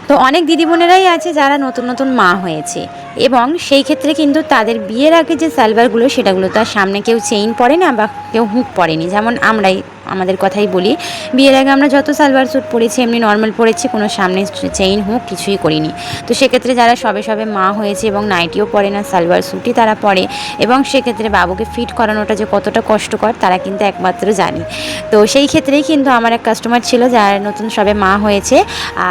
তো অনেক দিদি বোনেরাই আছে যারা নতুন নতুন মা হয়েছে এবং সেই ক্ষেত্রে কিন্তু তাদের বিয়ের আগে যে সালোয়ারগুলো সেটাগুলো তার সামনে কেউ চেইন পরে না বা কেউ হুক পরেনি। যেমন আমরাই আমাদের কথাই বলি, বিয়ের আগে আমরা যত সালোয়ার স্যুট পরেছি এমনি নর্মাল পরেছি, কোনো সামনে চেইন হুক কিছুই করিনি। তো সেক্ষেত্রে যারা সবে সবে মা হয়েছে এবং নাইটিও পরে না, সালোয়ার স্যুটই তারা পরে, এবং সেক্ষেত্রে বাবুকে ফিট করানোটা যে কতটা কষ্টকর তারা কিন্তু একমাত্র জানে। তো সেই ক্ষেত্রেই কিন্তু আমার এক কাস্টমার ছিল যার নতুন সবে মা হয়েছে,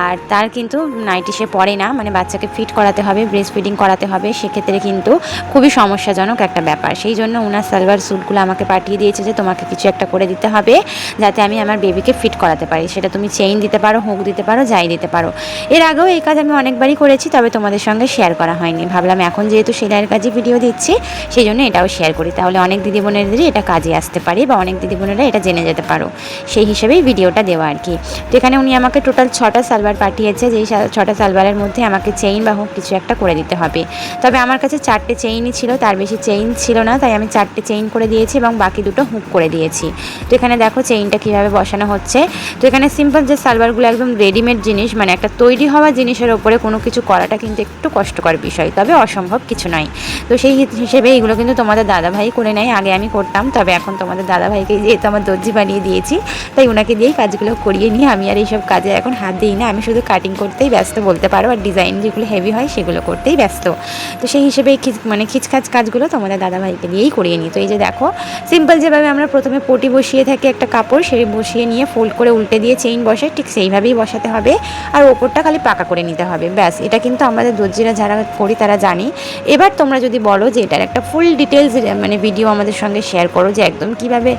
আর তার কিন্তু নাইটি সে পরে না, মানে বাচ্চাকে ফিট করাতে হবে, ব্রেস্ট ফিডিং করাতে হবে, সেক্ষেত্রে কিন্তু খুবই সমস্যাজনক একটা ব্যাপার। সেই জন্য ওনার সালোয়ার স্যুটগুলো আমাকে পাঠিয়ে দিয়েছে যে তোমাকে কিছু একটা করে দিতে হবে যাতে আমি আমার বেবিকে ফিট করাতে পারি। সেটা তুমি চেইন দিতে পারো, হুক দিতে পারো, যাই দিতে পারো। এর আগেও এই কাজ আমি অনেকবারই করেছি, তবে তোমাদের সঙ্গে শেয়ার করা হয়নি। ভাবলাম এখন যেহেতু সেলাইয়ের কাজে ভিডিও দিচ্ছি সেই জন্য এটাও শেয়ার করি, তাহলে অনেক দিদি বোনেদেরই এটা কাজে আসতে পারে বা অনেক দিদি বোনেরা এটা জেনে যেতে পারো, সেই হিসেবেই ভিডিওটা দেওয়া আর কি। তো এখানে উনি আমাকে টোটাল 6টা সালোয়ার পাঠিয়েছে, যেই 6টা সালোয়ারের মধ্যে আমাকে চেইন বা হুক কিছু একটা করে দিতে হবে। তবে আমার কাছে 4টে চেইনই ছিল, তার বেশি চেইন ছিল না, তাই আমি 4টে চেইন করে দিয়েছি এবং বাকি দুটো হুক করে দিয়েছি। তো এখানে দেখো চেইনটা কীভাবে বসানো হচ্ছে। তো এখানে সিম্পল যে সালোয়ারগুলো একদম রেডিমেড জিনিস, মানে একটা তৈরি হওয়া জিনিসের ওপরে কোনো কিছু করাটা কিন্তু একটু কষ্টকর বিষয়, তবে অসম্ভব কিছু নয়। তো সেই হিসেবে এগুলো কিন্তু তোমাদের দাদাভাই করে নেয়, আগে আমি করতাম, তবে এখন তোমাদের দাদাভাইকে যেহেতু আমার দর্জি বানিয়ে দিয়েছি তাই ওনাকে দিয়েই কাজগুলো করিয়ে নিয়ে আমি আর এইসব কাজে এখন হাত দিই না, আমি শুধু কাটিং করতেই ব্যস্ত বলতে পারো, আর ডিজাইন যেগুলো হেভি হয় সেগুলো করতেই ব্যস্ত। তো সেই হিসেবে খিচখাচ কাজগুলো তোমাদের দাদাভাইকে দিয়েই করিয়ে নিই। তো এই যে দেখো সিম্পল যেভাবে আমরা প্রথমে পটি বসিয়ে থাকি একটা কাপড়, সেই বসিয়ে নিয়ে ফোল্ড করে উল্টে দিয়ে চেইন বসে, ঠিক সেইভাবেই বসাতে হবে, আর ওপরটা খালি পাকা করে নিতে হবে, ব্যাস। এটা কিন্তু আমাদের দর্জিরা যারা করি তারা জানি। এবার তোমরা যদি বলো যে এটার একটা ফুল ডিটেলস মানে ভিডিও আমাদের সঙ্গে শেয়ার করো যে একদম কীভাবে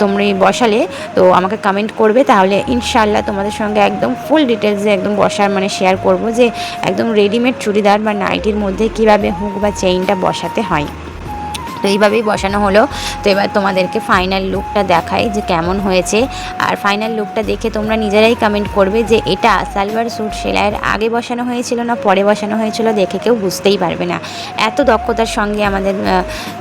তোমরা বসালে, তো আমাকে কমেন্ট করবে, তাহলে ইনশাআল্লাহ তোমাদের সঙ্গে একদম ফুল ডিটেলসে একদম বসার মানে শেয়ার করব যে একদম রেডিমেড চুড়িদার বা নাইটির মধ্যে কীভাবে হুক বা চেইনটা বসাতে হয়। তো এইভাবেই বসানো হলো। তো এবার তোমাদেরকে ফাইনাল লুকটা দেখাই যে কেমন হয়েছে, আর ফাইনাল লুকটা দেখে তোমরা নিজেরাই কমেন্ট করবে যে এটা সালোয়ার স্যুট সেলাইয়ের আগে বসানো হয়েছিল না পরে বসানো হয়েছিল, দেখে কেউ বুঝতেই পারবে না। এত দক্ষতার সঙ্গে আমাদের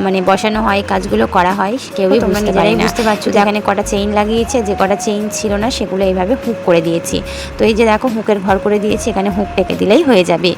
মানে বসানো হয়, কাজগুলো করা হয়, কেউই তোমরা নিজেরাই বুঝতে পারছো যে এখানে কটা চেইন লাগিয়েছে, যে কটা চেইন ছিল না সেগুলো এইভাবে হুক করে দিয়েছি। তো এই যে দেখো হুকের ঘর করে দিয়েছি, এখানে হুক টেকে দিলেই হয়ে যাবে।